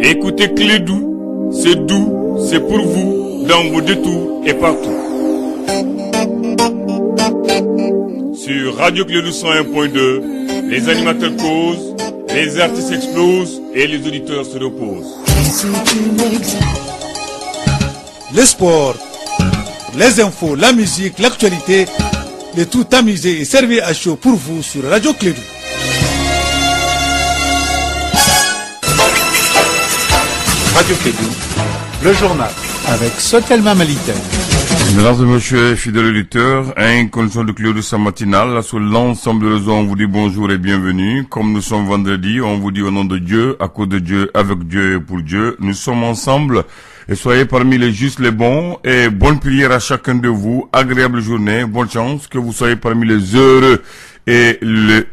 Écoutez Clédou, c'est doux, c'est pour vous, dans vos détours et partout. Sur Radio Clédou 101.2, les animateurs causent, les artistes explosent et les auditeurs se reposent. Le sport, les infos, la musique, l'actualité, le tout amusé et servi à chaud pour vous sur Radio Clédou. Radio Clédou, le journal avec Sotelma Malitaire. Mesdames et messieurs, fidèles auditeurs, une condition de Clédou sa matinale, sur l'ensemble des réseaux, on vous dit bonjour et bienvenue. Comme nous sommes vendredi, on vous dit au nom de Dieu, à cause de Dieu, avec Dieu et pour Dieu. Nous sommes ensemble et soyez parmi les justes, les bons et bonne prière à chacun de vous. Agréable journée, bonne chance, que vous soyez parmi les heureux et les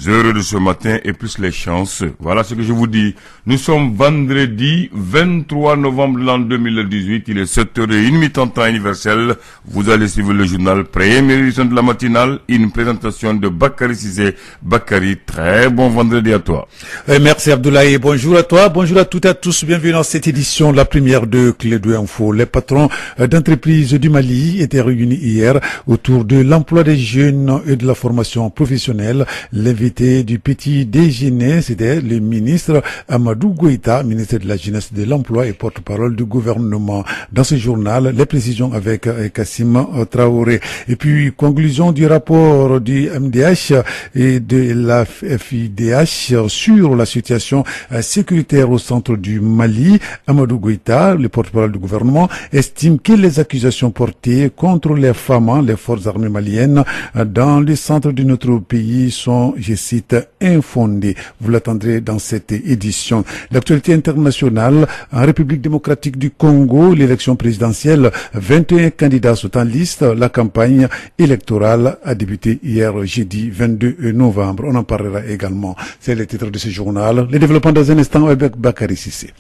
heureux de ce matin et plus les chances. Voilà ce que je vous dis. Nous sommes vendredi 23 novembre l'an 2018. Il est 7h01 temps universel. Vous allez suivre le journal première édition de la matinale. Une présentation de Bakary Cissé. Bakary, très bon vendredi à toi. Merci Abdoulaye. Bonjour à toi. Bonjour à toutes et à tous. Bienvenue dans cette édition, la première de Clédou Info. Les patrons d'entreprises du Mali étaient réunis hier autour de l'emploi des jeunes et de la formation professionnelle. L'invité du petit déjeuner, c'était le ministre Amadou Goïta, ministre de la Jeunesse, de l'Emploi et porte-parole du gouvernement. Dans ce journal, les précisions avec Kassim Traoré. Et puis, conclusion du rapport du MDH et de la FIDH sur la situation sécuritaire au centre du Mali. Amadou Goïta, le porte-parole du gouvernement, estime que les accusations portées contre les femmes, les forces armées maliennes dans le centre de notre pays sont, je cite, infondées. Vous l'attendrez dans cette édition. L'actualité internationale en République démocratique du Congo, l'élection présidentielle, 21 candidats sont en liste. La campagne électorale a débuté hier jeudi 22 novembre. On en parlera également. C'est le titre de ce journal. Les développements dans un instant avec Bakary Cissé.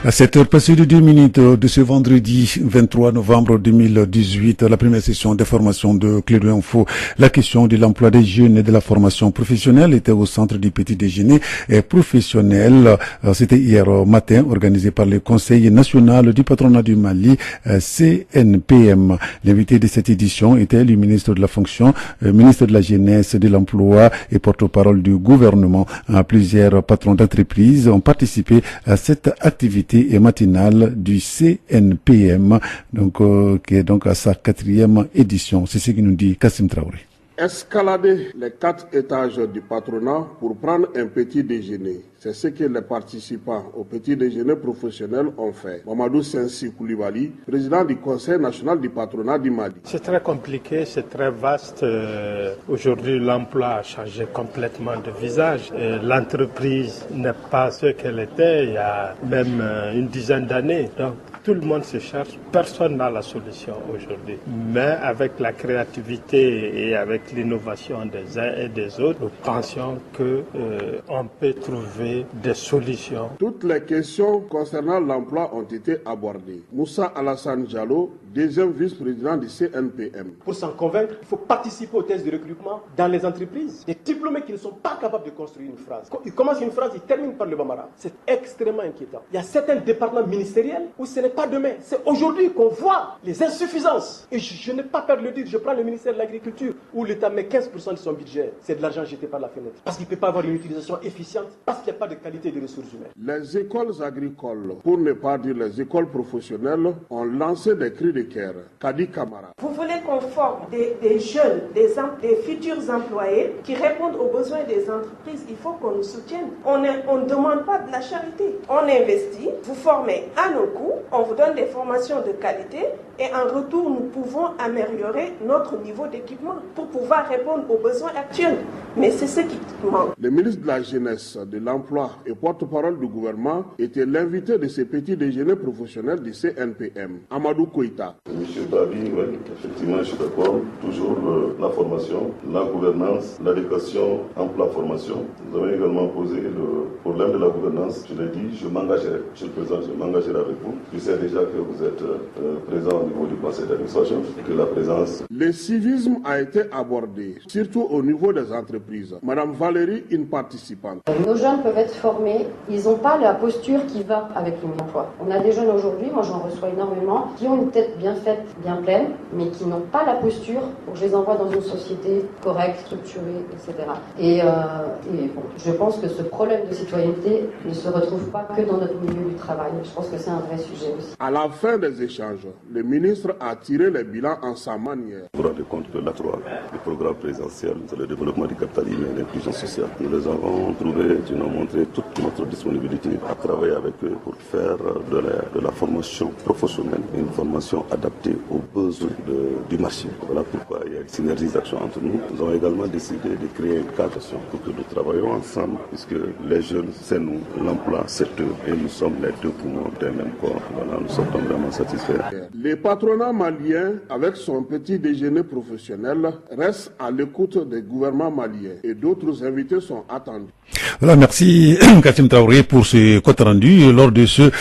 À 7h passées de 2 minutes de ce vendredi 23 novembre 2018, la première session de formation de Clédou Info, la question de l'emploi des jeunes et de la formation professionnelle était au centre du petit déjeuner professionnel. C'était hier matin, organisé par le Conseil national du patronat du Mali, CNPM. L'invité de cette édition était le ministre de la fonction, ministre de la jeunesse, de l'emploi et porte-parole du gouvernement. Plusieurs patrons d'entreprise ont participé à cette activité et matinale du CNPM, qui est donc à sa 4e édition. C'est ce que nous dit Kassim Traoré. Escalader les 4 étages du patronat pour prendre un petit déjeuner. C'est ce que les participants au petit déjeuner professionnel ont fait. Mamadou Sensi Koulibaly, président du Conseil national du patronat du Mali. C'est très compliqué, c'est très vaste. Aujourd'hui, l'emploi a changé complètement de visage. L'entreprise n'est pas ce qu'elle était il y a même une dizaine d'années. Donc, tout le monde se cherche, personne n'a la solution aujourd'hui. Mais avec la créativité et avec l'innovation des uns et des autres, nous pensions qu'on peut trouver des solutions. Toutes les questions concernant l'emploi ont été abordées. Moussa Alassane Diallo, deuxième vice-président du CNPM. Pour s'en convaincre, il faut participer aux tests de recrutement dans les entreprises. Des diplômés qui ne sont pas capables de construire une phrase. Quand ils commencent une phrase, ils terminent par le bambara. C'est extrêmement inquiétant. Il y a certains départements ministériels où ce n'est pas demain. C'est aujourd'hui qu'on voit les insuffisances. Et je n'ai pas peur de le dire. Je prends le ministère de l'Agriculture où l'État met 15% de son budget. C'est de l'argent jeté par la fenêtre. Parce qu'il ne peut pas avoir une utilisation efficiente. Parce qu'il n'y a pas de qualité des ressources humaines. Les écoles agricoles, pour ne pas dire les écoles professionnelles, ont lancé des cris de cœur. Kadi Kamara. Vous voulez qu'on forme des jeunes, des futurs employés qui répondent aux besoins des entreprises. Il faut qu'on nous soutienne. On ne demande pas de la charité. On investit, vous formez à nos coûts, on vous donne des formations de qualité et en retour, nous pouvons améliorer notre niveau d'équipement pour pouvoir répondre aux besoins actuels. Mais c'est ce qui manque. Le ministre de la Jeunesse, de l'Emploi et porte-parole du gouvernement était l'invité de ce petit déjeuner professionnel du CNPM. Amadou Goïta, Keita. Monsieur Babi, oui, effectivement, je suis d'accord. Toujours la formation, la gouvernance, l'éducation, emploi-formation. Nous avons également posé le problème de la gouvernance. Je l'ai dit, je m'engagerai. Monsieur le Président, je m'engagerai avec vous. Je sais déjà que vous êtes présent au niveau du conseil d'administration et que la présence... Le civisme a été abordé, surtout au niveau des entreprises. Madame Valérie, une participante. Nos jeunes peuvent être formés, ils n'ont pas la posture qui va avec l'emploi. On a des jeunes aujourd'hui, moi j'en reçois énormément, qui ont une tête bien faite, bien pleine, mais qui n'ont pas la posture pour que je les envoie dans une société correcte, structurée, etc. Et bon, je pense que ce problème de citoyenneté ne se retrouve pas que dans notre milieu du travail. Je pense que c'est un vrai sujet aussi. À la fin des échanges, le ministre a tiré les bilans en sa manière. Vous vous rendez compte que l'acte 3, le programme présidentiel sur le développement du capital humain et l'inclusion sociale, nous les avons trouvés, ils nous ont montré toute notre disponibilité à travailler avec eux pour faire de la formation professionnelle une formation adaptée aux besoins du marché. Voilà pourquoi il y a une synergie d'action entre nous. Nous avons également décidé de créer une cadre pour que nous travaillions ensemble, puisque les jeunes, c'est nous, l'emploi, c'est eux, et nous sommes les deux poumons d'un même corps. Voilà, nous sommes vraiment satisfaits. Le patronat malien, avec son petit déjeuner professionnel, reste à l'écoute des gouvernements maliens et d'autres invités sont attendus. Voilà, merci Kassim Traoré pour ce compte rendu. Lors de ce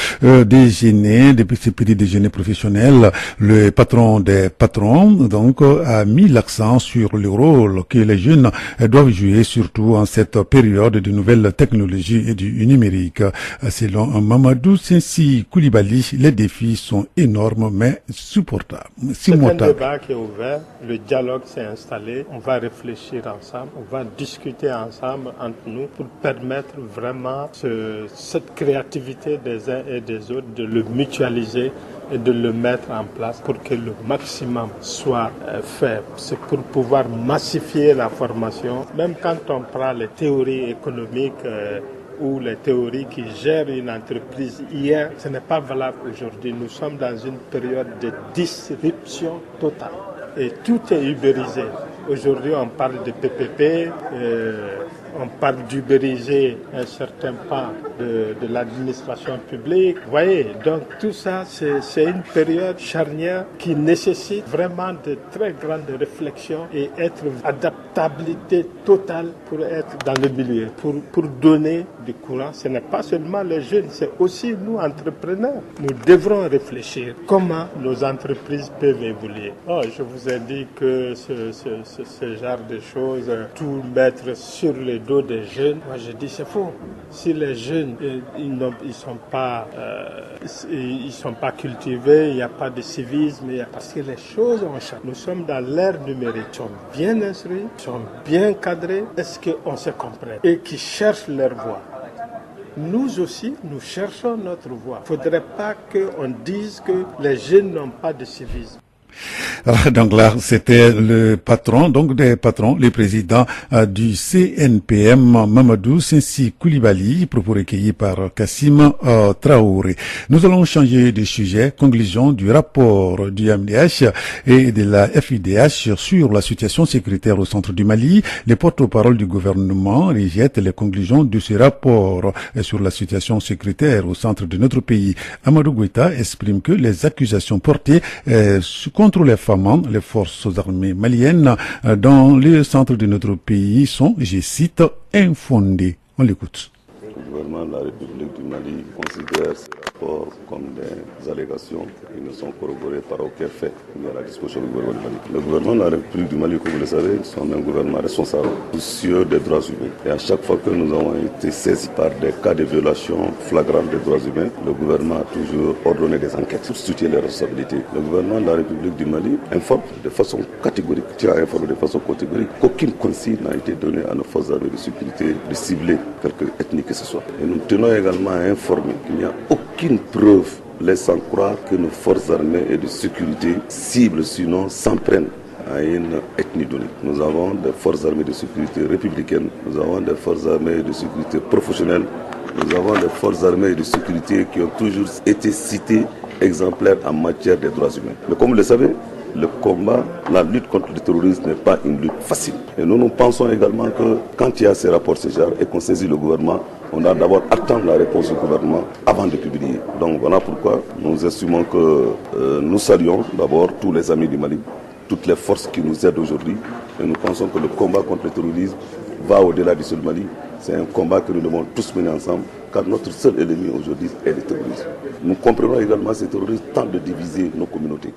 déjeuner, depuis ce petit déjeuner professionnel, le patron des patrons donc a mis l'accent sur le rôle que les jeunes doivent jouer, surtout en cette période de nouvelles technologies et du numérique. Selon Mamadou Sensi Koulibaly, les défis sont énormes mais supportables. C'est un débat qui est ouvert, le dialogue s'est installé, on va réfléchir ensemble, on va discuter ensemble entre nous pour permettre vraiment cette créativité des uns et des autres, de le mutualiser et de le mettre en place pour que le maximum soit fait. C'est pour pouvoir massifier la formation. Même quand on prend les théories économiques ou les théories qui gèrent une entreprise hier, ce n'est pas valable aujourd'hui. Nous sommes dans une période de disruption totale et tout est ubérisé. Aujourd'hui, on parle de PPP, on parle d'ubériser un certain pan de l'administration publique. Vous voyez, donc tout ça, c'est une période charnière qui nécessite vraiment de très grandes réflexions et être adaptabilité totale pour être dans le milieu, pour donner du courant. Ce n'est pas seulement les jeunes, c'est aussi nous, entrepreneurs. Nous devrons réfléchir comment nos entreprises peuvent évoluer. Oh, je vous ai dit que ce genre de choses, tout mettre sur le dos des jeunes, moi je dis c'est faux. Si les jeunes ils sont pas cultivés, il n'y a pas de civisme, parce que les choses ont changé. Nous sommes dans l'ère numérique, ils sont bien instruits, ils sont bien cadrés. Est-ce qu'on se comprend et qui cherchent leur voie? Nous aussi, nous cherchons notre voie. Il ne faudrait pas qu'on dise que les jeunes n'ont pas de civisme. Donc là, c'était le patron, donc des patrons, le président du CNPM, Mamadou Sensi Koulibaly, propos recueillis par Kassim Traoré. Nous allons changer de sujet. Conclusion du rapport du MDH et de la FIDH sur la situation sécuritaire au centre du Mali. Les porte-parole du gouvernement rejettent les conclusions de ce rapport sur la situation sécuritaire au centre de notre pays. Amadou Goïta exprime que les accusations portées contre les FAMAN, les forces armées maliennes, dans le centre de notre pays sont, je cite, infondées. On l'écoute. Le gouvernement de la République du Mali considère ces rapports comme des allégations qui ne sont corroborées par aucun fait mis à la disposition du gouvernement du Mali. Le gouvernement de la République du Mali, comme vous le savez, sont un gouvernement responsable, soucieux des droits humains. Et à chaque fois que nous avons été saisis par des cas de violation flagrante des droits humains, le gouvernement a toujours ordonné des enquêtes pour situer les responsabilités. Le gouvernement de la République du Mali informe de façon catégorique, tient à informer de façon catégorique qu'aucune consigne n'a été donnée à nos forces armées de sécurité de cibler quelque ethnie que ce soit. Et nous tenons également à informer qu'il n'y a aucune preuve laissant croire que nos forces armées et de sécurité ciblent, sinon s'en prennent à une ethnie donnée. Nous avons des forces armées de sécurité républicaines, nous avons des forces armées de sécurité professionnelles, nous avons des forces armées de sécurité qui ont toujours été citées exemplaires en matière des droits humains. Mais comme vous le savez, le combat, la lutte contre le terrorisme n'est pas une lutte facile. Et nous pensons également que quand il y a ces rapports CEJAR et qu'on saisit le gouvernement, on doit d'abord attendre la réponse du gouvernement avant de publier. Donc voilà pourquoi nous estimons que nous saluons d'abord tous les amis du Mali, toutes les forces qui nous aident aujourd'hui. Et nous pensons que le combat contre le terrorisme va au-delà du seul Mali. C'est un combat que nous devons tous mener ensemble, car notre seul ennemi aujourd'hui est le terrorisme. Nous comprenons également ces terroristes tentent de diviser nos communautés.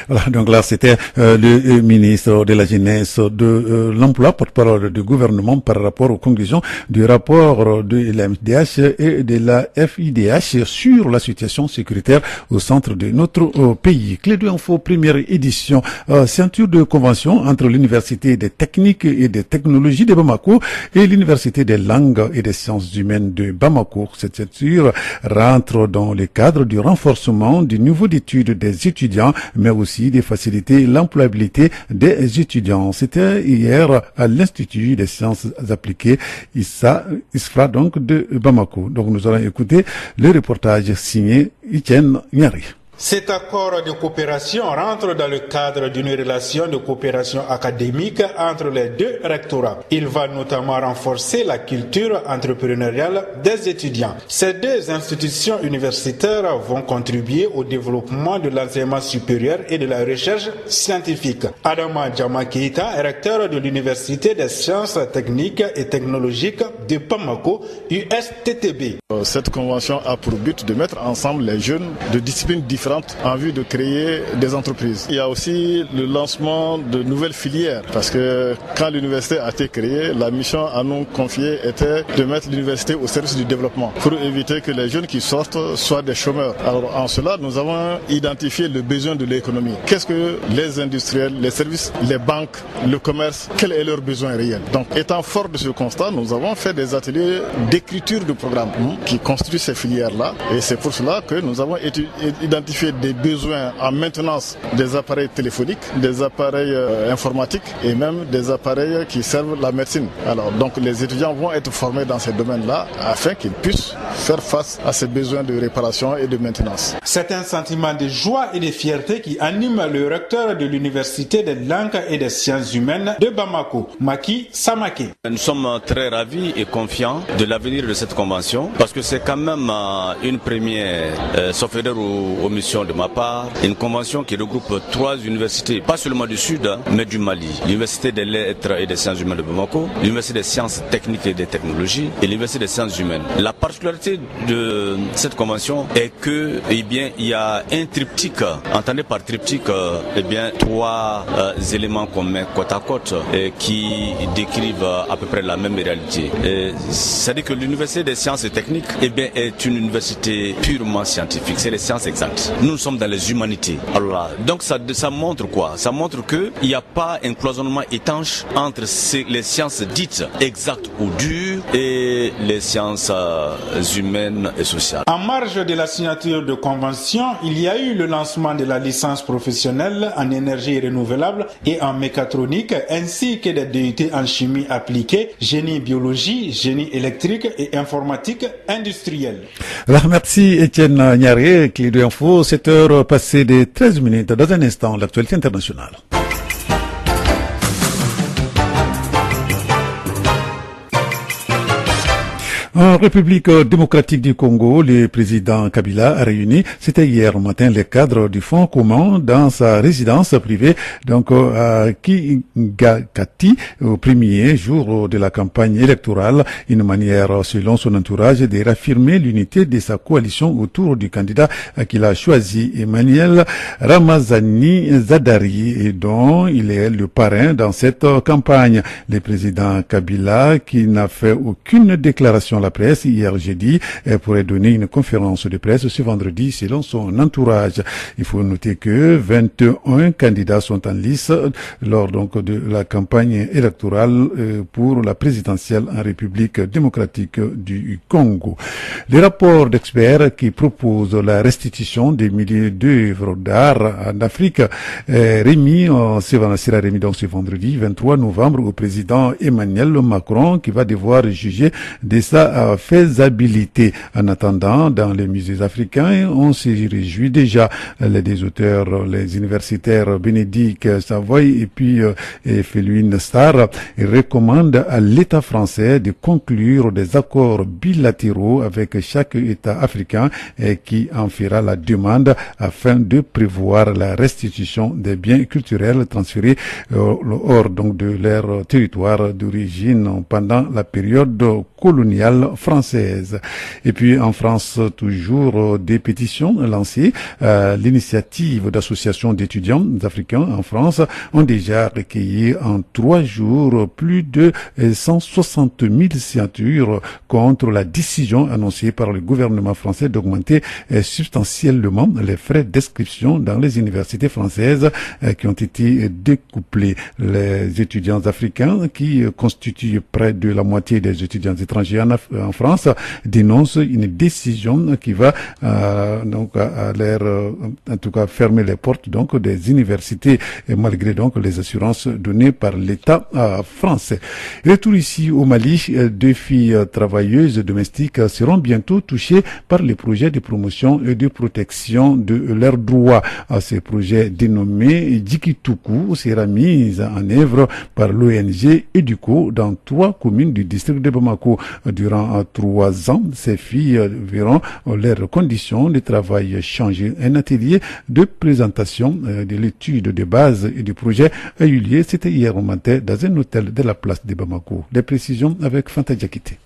Voilà, donc là, c'était le ministre de la Jeunesse, de l'Emploi, porte-parole du gouvernement par rapport aux conclusions du rapport de la MDH et de la FIDH sur la situation sécuritaire au centre de notre pays. Clé de Info, première édition, ceinture de convention entre l'Université des techniques et des technologies de Bamako et l'Université des langues et des sciences humaines de Bamako. Cette ceinture rentre dans le cadre du renforcement du niveau d'études des étudiants, mais aussi de faciliter l'employabilité des étudiants. C'était hier à l'Institut des sciences appliquées ISFRA donc de Bamako. Donc nous allons écouter le reportage signé Etienne Nyari. Cet accord de coopération rentre dans le cadre d'une relation de coopération académique entre les deux rectorats. Il va notamment renforcer la culture entrepreneuriale des étudiants. Ces deux institutions universitaires vont contribuer au développement de l'enseignement supérieur et de la recherche scientifique. Adama Djama Keita est recteur de l'Université des sciences techniques et technologiques de Bamako, USTTB. Cette convention a pour but de mettre ensemble les jeunes de disciplines différentes en vue de créer des entreprises. Il y a aussi le lancement de nouvelles filières parce que quand l'université a été créée, la mission à nous confiée était de mettre l'université au service du développement pour éviter que les jeunes qui sortent soient des chômeurs. Alors en cela, nous avons identifié le besoin de l'économie. Qu'est-ce que les industriels, les services, les banques, le commerce, quel est leur besoin réel? Donc étant fort de ce constat, nous avons fait des ateliers d'écriture de programmes qui constituent ces filières-là et c'est pour cela que nous avons identifié des besoins en maintenance des appareils téléphoniques, des appareils informatiques et même des appareils qui servent la médecine. Alors donc les étudiants vont être formés dans ces domaines-là afin qu'ils puissent faire face à ces besoins de réparation et de maintenance. C'est un sentiment de joie et de fierté qui anime le recteur de l'Université des langues et des sciences humaines de Bamako, Maki Samake. Nous sommes très ravis et confiants de l'avenir de cette convention parce que c'est quand même une première, sauf erreur ou omission de ma part, une convention qui regroupe 3 universités, pas seulement du Sud, mais du Mali. L'Université des lettres et des sciences humaines de Bamako, l'Université des sciences techniques et des technologies et l'Université des sciences humaines. La particularité de cette convention est que, il y a un triptyque, entendez par triptyque, 3 éléments communs côte à côte qui décrivent à peu près la même réalité. C'est-à-dire que l'Université des sciences et techniques est une université purement scientifique, c'est les sciences exactes. Nous sommes dans les humanités. Alors, donc ça montre quoi? Ça montre qu'il n'y a pas un cloisonnement étanche entre les sciences dites exactes ou dures et les sciences humaines et sociales. En marge de la signature de convention, il y a eu le lancement de la licence professionnelle en énergie renouvelable et en mécatronique, ainsi que des DUT en chimie appliquée, génie biologie, génie électrique et informatique industrielle. Alors, merci Etienne Nyaré, Clé de Info, 7h passées de 13 minutes. Dans un instant, l'actualité internationale. En République démocratique du Congo, le président Kabila a réuni, c'était hier matin, les cadres du Fonds commun dans sa résidence privée, donc à Kingakati, au premier jour de la campagne électorale, une manière, selon son entourage, de réaffirmer l'unité de sa coalition autour du candidat qu'il a choisi, Emmanuel Ramazani Zadari, et dont il est le parrain dans cette campagne. Le président Kabila, qui n'a fait aucune déclaration la presse hier jeudi, pourrait donner une conférence de presse ce vendredi selon son entourage. Il faut noter que 21 candidats sont en lice lors donc de la campagne électorale pour la présidentielle en République démocratique du Congo. Les rapports d'experts qui proposent la restitution des milliers d'œuvres d'art en Afrique sera remis donc ce vendredi 23 novembre au président Emmanuel Macron, qui va devoir juger de sa sa faisabilité. En attendant, dans les musées africains, on se réjouit déjà. Les auteurs, les universitaires Bénédicte Savoy et puis Féluine Star recommandent à l'État français de conclure des accords bilatéraux avec chaque État africain qui en fera la demande afin de prévoir la restitution des biens culturels transférés hors donc de leur territoire d'origine pendant la période coloniale française. Et puis en France, toujours des pétitions lancées. L'initiative d'associations d'étudiants africains en France ont déjà recueilli en 3 jours plus de 160 000 signatures contre la décision annoncée par le gouvernement français d'augmenter substantiellement les frais d'inscription dans les universités françaises qui ont été découplés. Les étudiants africains, qui constituent près de la moitié des étudiants étrangers en France, dénoncent une décision qui va donc à leur en tout cas fermer les portes donc des universités malgré donc les assurances données par l'État français. Retour ici au Mali, 2 filles travailleuses domestiques seront bientôt touchées par les projets de promotion et de protection de leurs droits. Ces projets dénommés Djikituku sera mis en œuvre par l'ONG EDUCO dans 3 communes du district de Bamako. Durant 3 ans, ces filles verront leurs conditions de travail changer. Un atelier de présentation de l'étude de base et du projet a eu lieu, c'était hier au matin, dans un hôtel de la place de Bamako. Les précisions avec Fanta Diakité.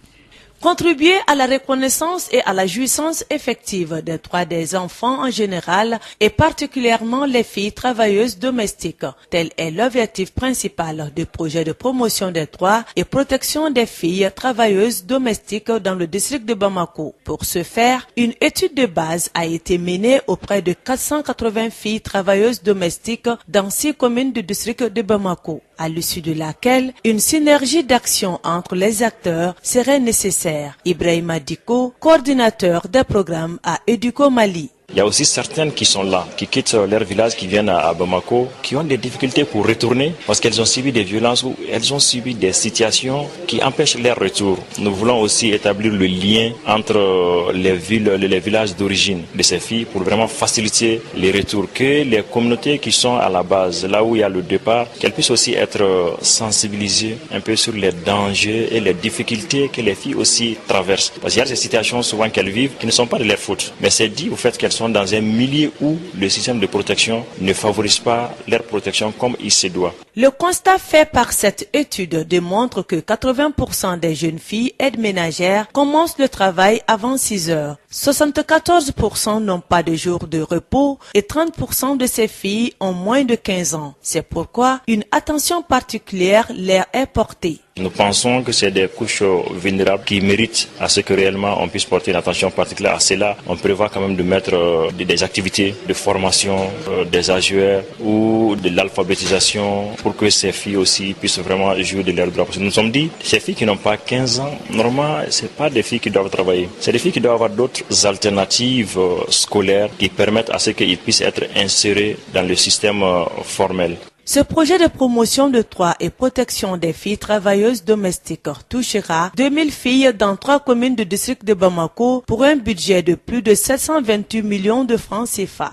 Contribuer à la reconnaissance et à la jouissance effective des droits des enfants en général et particulièrement les filles travailleuses domestiques. Tel est l'objectif principal du projet de promotion des droits et protection des filles travailleuses domestiques dans le district de Bamako. Pour ce faire, une étude de base a été menée auprès de 480 filles travailleuses domestiques dans 6 communes du district de Bamako, à l'issue de laquelle une synergie d'action entre les acteurs serait nécessaire. Ibrahima Diko, coordinateur des programmes à EDUCO Mali. Il y a aussi certaines qui sont là, qui quittent leur village, qui viennent à Bamako, qui ont des difficultés pour retourner parce qu'elles ont subi des violences ou elles ont subi des situations qui empêchent leur retour. Nous voulons aussi établir le lien entre les villages d'origine de ces filles pour vraiment faciliter les retours. Que les communautés qui sont à la base, là où il y a le départ, qu'elles puissent aussi être sensibilisées un peu sur les dangers et les difficultés que les filles aussi traversent. Parce qu'il y a des situations souvent qu'elles vivent qui ne sont pas de leur faute. Mais c'est dit au fait qu'elles sont dans un milieu où le système de protection ne favorise pas leur protection comme il se doit. Le constat fait par cette étude démontre que 80% des jeunes filles aides ménagères commencent le travail avant 6 heures. 74% n'ont pas de jour de repos et 30% de ces filles ont moins de 15 ans. C'est pourquoi une attention particulière leur est portée. Nous pensons que c'est des couches vulnérables qui méritent à ce que réellement on puisse porter une attention particulière à cela. On prévoit quand même de mettre des activités de formation, des AGR ou de l'alphabétisation pour que ces filles aussi puissent vraiment jouir de leurs droits. Parce que nous nous sommes dit, ces filles qui n'ont pas 15 ans, normalement, ce n'est pas des filles qui doivent travailler. C'est des filles qui doivent avoir d'autres alternatives scolaires qui permettent à ce qu'ils puissent être insérés dans le système formel. Ce projet de promotion de droits et protection des filles travailleuses domestiques touchera 2000 filles dans 3 communes du district de Bamako pour un budget de plus de 728 millions de francs CFA.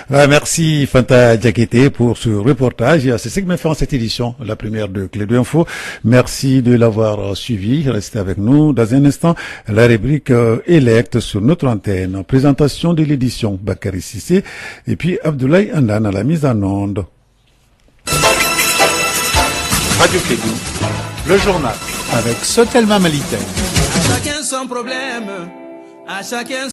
Merci Fanta Diakité pour ce reportage. C'est ce qui m'a fait en cette édition, la première de Clé 2 Info. Merci de l'avoir suivi. Restez avec nous. Dans un instant, la rubrique Élect sur notre antenne. Présentation de l'édition Bakary Sissé et puis Abdoulaye Andan à la mise en onde. Radio Kédou, le journal avec Sotelma Malitaire. À chacun son problème, à chacun